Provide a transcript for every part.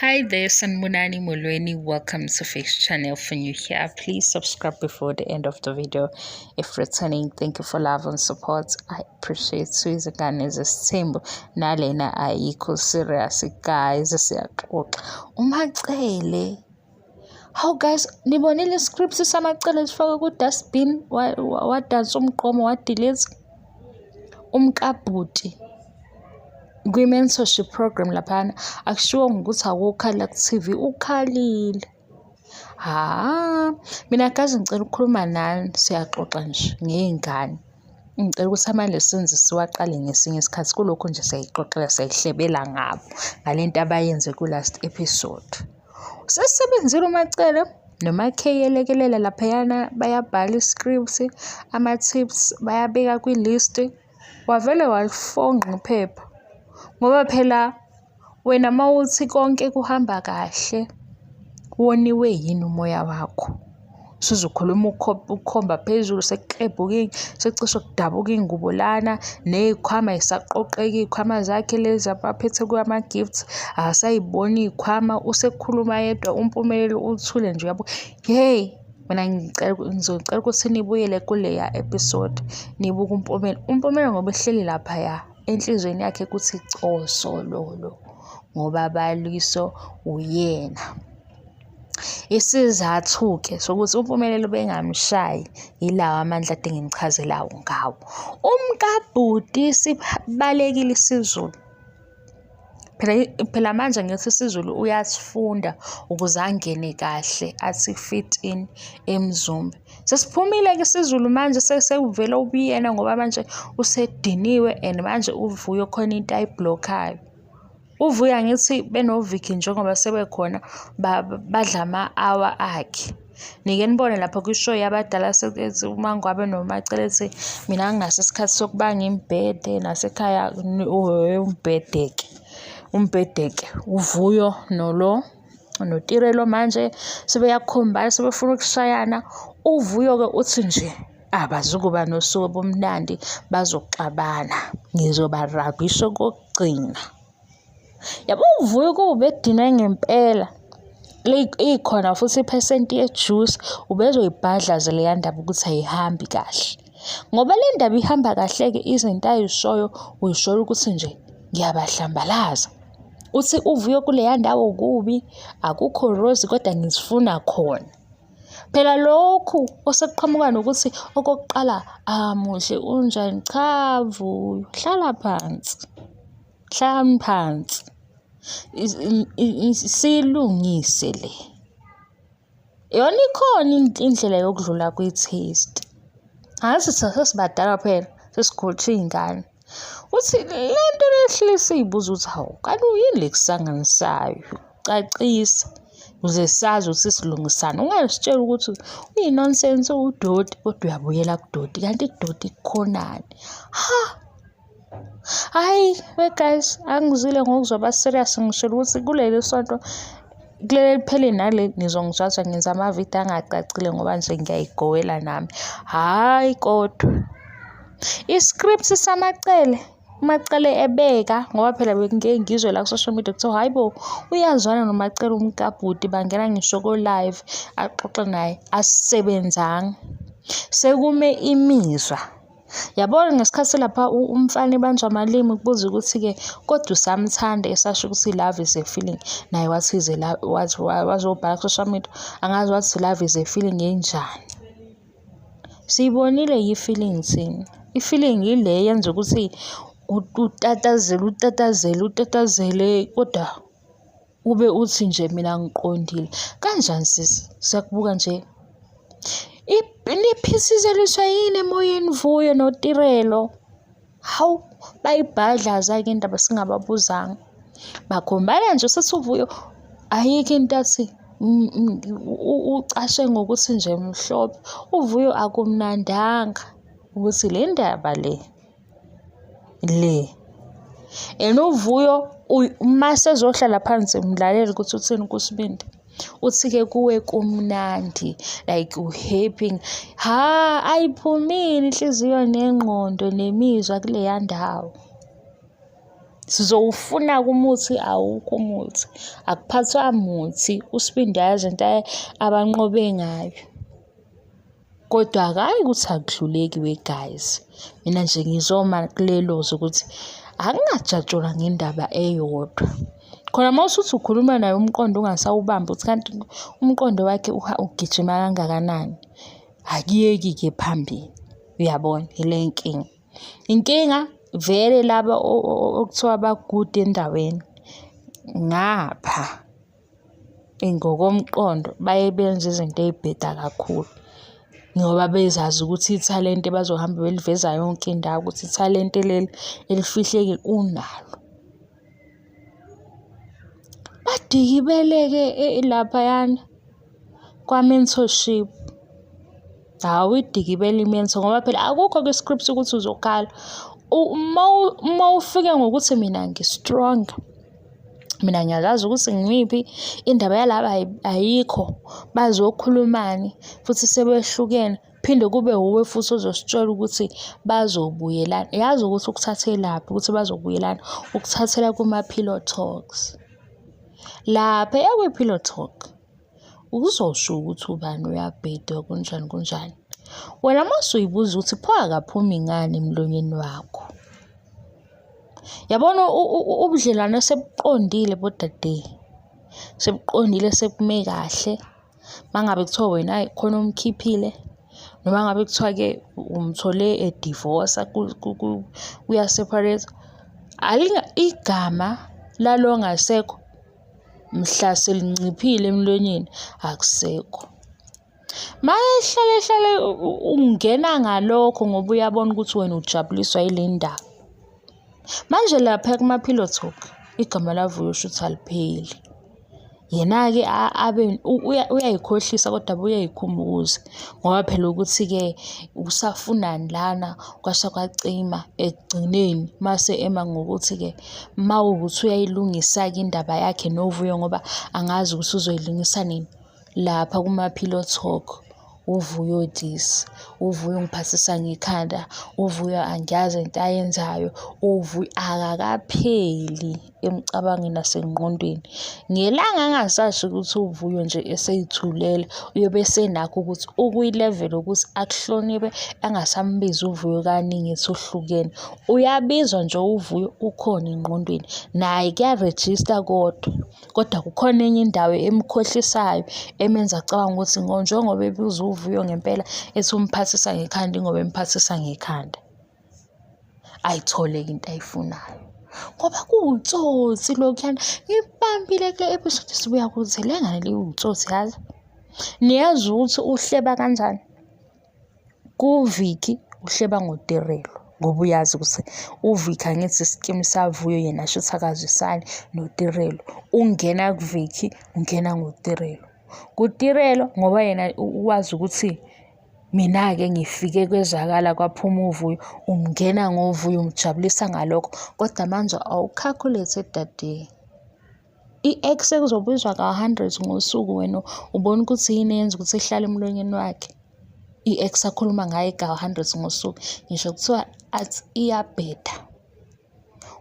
Hi there, Sanmunani Molweni. Welcome to Face Channel. For you here, please subscribe before the end of the video. If returning, thank you for love and support. I appreciate Suizan is a symbol. Nalena ayikho serious guys. Umacele. How guys, nibonile scripts samacele sifaka ku dustbin wadansa umqomo wadelete umkabhuti. Kwi-mentorship program laphana akushiwo ukuthi awukhala ku-TV ukhalile. Mina kaze ngicela ukukhuluma nani siyaxoxa nje ngey'ngane. Ngicela ukuthi ama-lessons siwaqale ngesinye isikhathi kulokhu nje siyayixoxela siyayihlebela ngabo ngalento abayenze ku-last episode. Sesisebenzile umacele noma-K elekelela laphayana bayabhala i-script, ama-tips bayabeka kwi-list. Wavele walifonqa iphepha. Ngoba phela wena mawuthi konke kuhamba kahle woniwe yini umoya wakho usuzokhuluma ukhomba phezulu sekuqebuka secishe kudabuka ingubo lana nezikhwama isaqoqeka izikhwama zakhe lezi abaphethe kwama-gifts asayibona izikhwama usekhuluma yedwa umpumelelo uthule nje yabo. Hey mina ngizocela ukuthi nibuyele kuleya episode nibuka umpumelo ngoba ehleli laphaya enhlizweni yakhe kuthi coso lolo ngoba baliso uyena. Isizathu-ke sokuthi umpumelelo bengamshayi yilawa amandla ade ngimchazelayo ngawo. Umkabhuti sibalekile isiZulu. Phela manje ngithi isiZulu uyasifunda ukuze angene kahle athi fit in eMzumbe. Sesiphumile-ke isiZulu manje sesevele ubuyena ngoba manje usediniwe and manje uvuyo khona into ayiblokhayo. Uvuya ngithi benoviki njengoba sebekhona badla ama-hour akhe. Nike nibone lapha kwishow yabadala sethi uma ngabe nomacele ethi mina nginaso isikhathi sokuba ngimbhede nasekhaya umbhedeke uvuyo notirelo manje sebeyakhombana sebefuna ukushayana. Uvuyo-ke uthi nje abazukuba nosuku obumnandi bazoxabana ngizobarabhisha kokugcina. Yabo uvuyo kube edinwe ngempela ikhona futhi iphesenti ye-juice ubezoyibhadlaze leya ndaba ukuthi ayihambi kahle ngoba le ndaba ihamba kahle-ke izinto ayishoyo uyishoyo ukuthi nje ngiyabahlambalaza. Uthi uvuyo kuleya ndawo kubi akukho rose kodwa ngizifuna khona. Phela lokhu osekuqhamuka nokuthi okokuqala muhle unjani cha vuyo hlala phansi silungise le yona ikhona indlela yokudlula kwi-taste. Angazi sesibadala phela sesigolitshe iy'ngane uthi lento lehlile siyibuza ukuthi hawu kanti yini le kusanganisayo cacisa uze sazi ukuthi silungisane. Ungasitshela ukuthi uyi-nonsense udoti kodwa uyabuyela kudoti kanti kudoti kukhonani. Hayi guys angizwile ngokuzoba serious ngishilo ukuthi kuleli sonto kuleli phele nale nizongijaja ngenza amavidiyo angacacile ngoba nje ngiyayigowela nami. Hayi kodwa i-script samacele umacele ebeka ngoba phela bengeke ngizwe la ku-social media kuthiwa hayi bo uyazwana nomacele umkabhuti bangena ngisho ko-live axoxe naye asisebenzanga sekume imizwa. Yabona ngesikhathi lapha umfana ebanjwa amalimi kubuza ukuthi-ke kodwa usamthanda esasho ukuthi love is a feeling naye wathi wazobhala ku-social media angazi wathi love is a feeling enjani. Siyibonile yi-feeling thina. I-feeling ile yenza ukuthi utatazele kodwa ube uthi nje mina ngiqondile. Kanjani sisi siyakubuka nje niphisizeliswa yini emoyeni vuyo notirelo. Hawu bayibhadlaza-ke indaba singababuzanga bakhombana nje sethi uvuyo ayikho into athi ucashe ngokuthi nje mhlophe. Uvuyo akumnandanga ukuthi le ndaba le and uvuyo mase ezohlala phansi mlaleli ukuthi uthini kuSibindi uthi-ke kuwe kumnandi like uhappy. Ayiphumile inhliziyo nengqondo nemizwa kuleya ndawo. Sizowufuna umuthi, awukho umuthi. Akuphathwa muthi uSibindi ayazi into abanqobe ngayo. Kodwa hhayi ukuthi akudluleki guys. Mina nje ngizoma kulelozi ukuthi akungajatshulwa ngendaba eyodwa. Khona uma usuthi ukhuluma naye umqondo ungasawubambi uthi kanti umqondo wakhe ugijima kangakanani. Akuyeki-ke phambili. Uyabona ile nkinga. Inkinga vele laba okuthiwa bakude endaweni ngapha ngokomqondo baye benze izinto ey'bheda kakhulu. Ngoba bezazi ukuthi ithalente bazohamba beliveza yonke indawo ukuthi ithalente leli elifihlekile unalo. Badikibele-ke laphayana kwa-mentorship. Hawu idikibele i-mentor ngoba phela akukho kwi-script ukuthi uzokhala. Uma ufike ngokuthi mina ngi-strong, mina ngiyazazi ukuthi ngimiphi, indaba yalaba ayikho, bazokhulumani futhi sebehlukene. Phinde kube wuwe futhi ozositshela ukuthi bazobuyelana. Yazi ukuthi ukuthathe laphi ukuthi bazobuyelana, ukuthathela kuma-pillow talks. Lapha kwi-pillow talk uzosho ukuthi ubani uyabheda kunjani. Wena mase uyibuza ukuthi pho akaphumi ngani emlonyeni wakho. Yabona ubudlelwane sebuqondile bodade. Sebuqondile sekume kahle. Mangabe kuthiwa wena khona umkhiphile noma ngabe kuthiwa-ke umthole divorce uya-separate. Igama lalo ongasekho mhla selinciphile emlonyeni akusekho. Mayehlale ungena ngalokho ngoba uyabona ukuthi wena ujabuliswa yile ndaba. Manje lapha kuma-pillow talk igama laVuyo shuthi alipheli. Yena-ke uyayikhohlisa kodwa uyayikhumbuza ngoba phela ukuthi-ke usafunani lana kwasha kwacima ekugcineni mase ema ngokuthi-ke mawukuthi uyayilungisa-ke indaba yakhe noVuyo ngoba angazi ukuthi uzoyilungisa nini. Lapha kuma-pillow talk uVuyo this, uVuyo ngiphathisa ngekhanda, uVuyo angiyazi into ayenzayo, uVuyo akakapheli emcabangweni nasengqondweni. Ngelanga angasazi ukuthi uVuyo nje eseyithulela uyobe senakho ukuthi ukuyi-level ukuthi akuhloniphe angasambizi uVuyo kaningi ethi uhlukene. Uyabizwa nje uVuyo ukhona engqondweni naye kuya-register kodwa kukhona enye indawo emkhohlisayo emenza acabanga ukuthi njengoba ebuza uVuyo ngempela ethi umphathisa ngekhanda ingoba emphathisa ngekhanda ayithole-ke into ayifunayo. Ngoba kuwutsotsi lokhuyana. Ngibambile kule episode sibuya kuthi le ngane liwutsotsi yazi. Niyazi ukuthi uhleba kanjani? KuVicky uhleba ngoTerelo ngoba uyazi ukuthi uVicky angithi isikimu saVuyo yena shuthi akazwisani noTerelo. Ungena kuVicky ungena ngoTerelo. KuTerelo ngoba yena uwazi ukuthi mina-ke ngifike kwezakala kwaphuma uVuyo, umngena ngoVuyo umjabulisa ngalokho kodwa manje awucalculate dade. I-ex ekuzobizwa ka-100 ngosuku wena ubona ukuthi yini eyenza ukuthi ehlale emlonyeni wakhe. I-ex akhuluma ngaye ka-100 ngosuku ngisho kuthiwa athi iyabheda.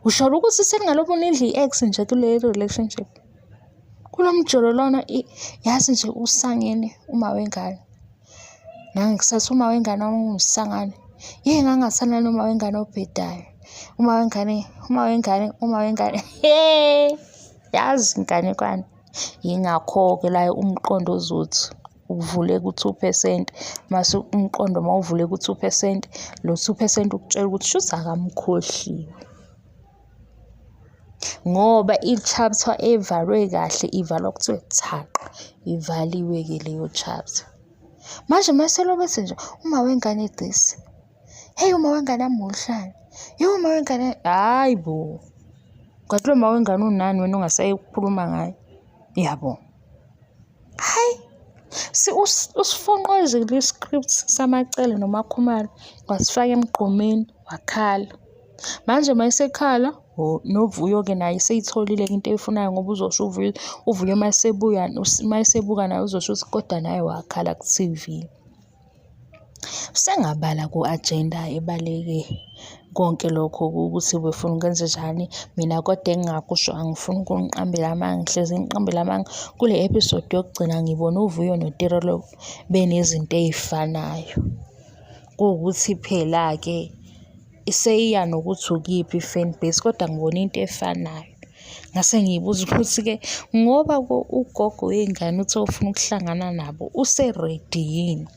Usho ukuthi sekungalokho nidla i-ex nje kule relationship. Kulo mjolo lona yazi nje usangene uma wengane. Nangisathi uma wengane ungumsangane. Ngangathanda noma wengane obhedayo. Uma wengane. Yazi inganekwane. Yingakho-ke la umqondo ozothi uvule ku-2%. Mase umqondo mawuvule ku-2%, lo 2% ukutshela ukuthi shuthi akamkhohliwe. Ngoba i-chapter evalwe kahle ivalwa kuthiwe thaqa. Ivaliwe-ke leyo chapter. Manje maselobe nje uma wengane this. Hey uma wengane amuhlanje. Uma wengane hayibo. Kwathi lo mawengane unani wena ungasayikhuluma ngaye. Yabo. Hayi. Usifonqozile i-script samacele nomakhumalo wasifaka emgqomeni wakhala. Manje mayisekhala noVuyo-ke naye seyitholile into eyifunayo ngoba uzosho uVuyo mayisebuka naye uzosho ukuthi kodwa naye wakhala ku-TV. Sengabala ku-agenda ebaleke konke lokho ukuthi befuna ukwenza njani. Mina kodwa engingakusho angifuni ukuniqambela amanga, ngihlezi ngiqambela amanga. Kule episode yokugcina ngibona uVuyo noTirelo benezinto ey'fanayo. Kuwukuthi phela-ke seyiya nokuthi ukiphi i-fan base, kodwa ngibona into efanayo. Ngase ngiyibuza ukuthi-ke ngoba ugogo wey'ngane uthi ufuna ukuhlangana nabo, use-ready yini?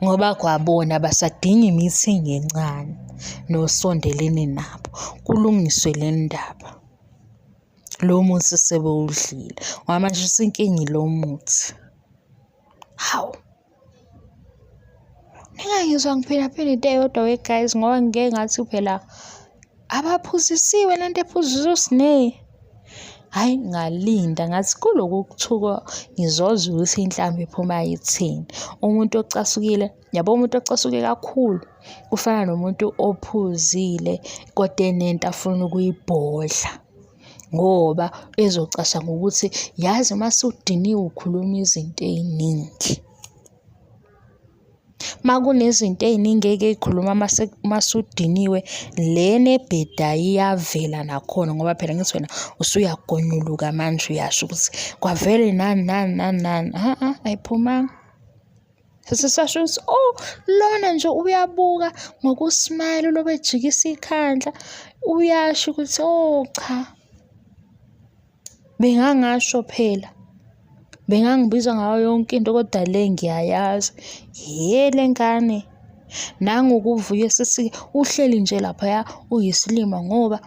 Ngoba kwabona basadinga i-meeting encane nosondelene nabo, kulungiswe le ndaba. Lo muthi sebewudlile ngoba manje inkinga ilo muthi. Hawu, ngizwa ngiphindaphinda into eyodwa we-guys, ngoba ngike ngathi phela abaphuzisiwe lento ephuziswa uS'Ney. Hhayi, ngalinda ngathi kuloku kuthuka ngizozwa ukuthi inhlamvu iphuma ithini. Umuntu ocasukile, yabo umuntu ocasuke kakhulu ufana nomuntu ophuzile kodwa enento afuna ukuyibhodla, ngoba ezocasha ngokuthi yazi mase udiniwe ukhuluma izinto ey'ningi. Makunezinto ey'ningi ey'khuluma mase udiniwe, lena ebhedayo iyavela nakhona, ngoba phela ngithi wena usuyagonyuluka manje uyasho ukuthi kwavele nani nani nani nani. Ayiphumanga. Sesisasho ukuthi lona nje uyabuka ngokusmayila ulobe ejikisa ikhandla, uyasho ukuthi cha. Bengangasho phela, bengangibiza ngayo yonke into, kodwa le ngiyayazi. Le ngane nangoku uVuyo sithi uhleli nje laphaya uyisilima ngoba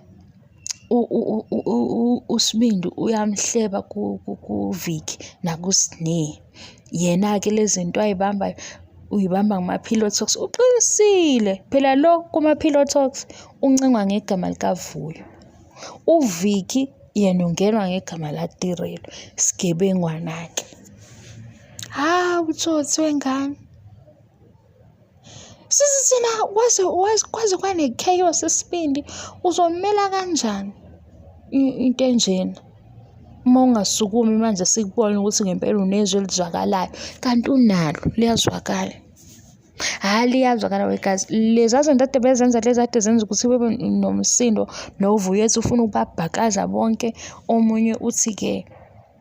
uSibindi uyamhleba kuVicky nakuS'Ney. Yena-ke lezi zinto ayibambayo uyibamba ngama-pillow talks. Uqinisile phela lo kuma-pillow talks uncengwa ngegama likaVuyo. UVicky yena ungenwa ngegama laTirelo, sigebengwana-ke. Utsotsi wengane. Sithi thina kwaze kwane-chaos eSibindi, uzomela kanjani into enjena? Uma ungasukumi manje sikubone ukuthi ngempela unezwi elizwakalayo, kanti unalo liyazwakala. Liyazwakala we-guys. Leza zinto ade bezenza, lezi ade zenza ukuthi bebe nomsindo noVuyo ethi ufuna ukubabhakaza bonke. Omunye uthi-ke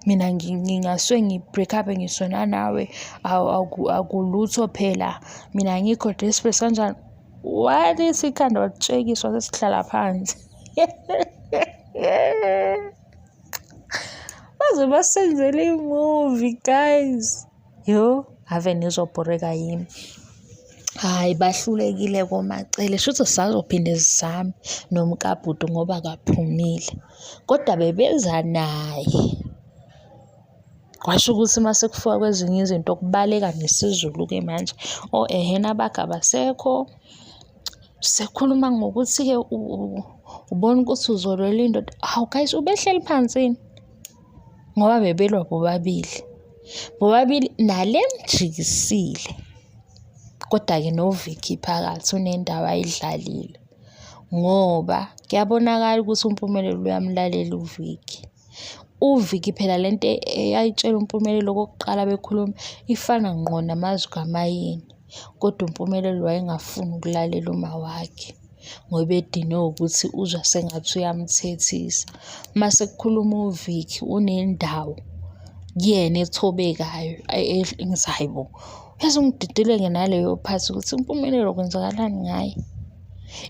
mina ngingasuke ngi-break up ngisona nawe, akulutho phela, mina ngikho desperate kanjani. Walithi ikhanda watshekiswa sesihlala phansi. Baze basenzele i-movie guys. Ave nizobhoreka yimi. Hhayi, bahlulekile komacele. Shuthi sisazophinde sizame nomkabhudu ngoba kaphumile, kodwa bebeza naye. Kwasho ukuthi mase kufika kwezinye izinto kubaleka nesiZulu-ke manje. Ehena bakhe abasekho. Sekhuluma ngokuthi-ke ubona ukuthi uzolwela indoda. Hawu guys, ubehleli phansi ngoba bebelwa bobabili nale mjikisile. Kodwa-ke noVicky phakathi unendawo ayidlalile, ngoba kuyabonakala ukuthi uMpumelelo uyamlalela uVicky. UVicky phela lento ayitshela uMpumelelo okokuqala bekhuluma ifana ngqo namazwi kaMayini, kodwa uMpumelelo wayengafuni ukulalela uma wakhe ngoba edinwe ukuthi uzwa sengathi uyamthethisa. Mase kukhuluma uVicky unendawo kuyena ethobekayo, ngithi hayi bo, yazi ungididile naleyo phathi ukuthi uMpumelelo kwenzakalani ngaye.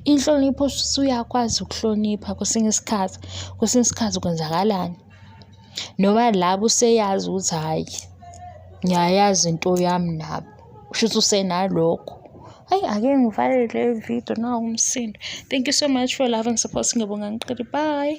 Inhlonipho usuyakwazi ukuhlonipha kwesinye isikhathi kwenzakalani, noma labo useyazi ukuthi hhayi ngiyayazi into yami nabo, kushuthi usenalokho. Hayi, ake ngivalele le video nawu umsindo. Thank you so much for loving, support. Ngibonga ngiqede. Bye.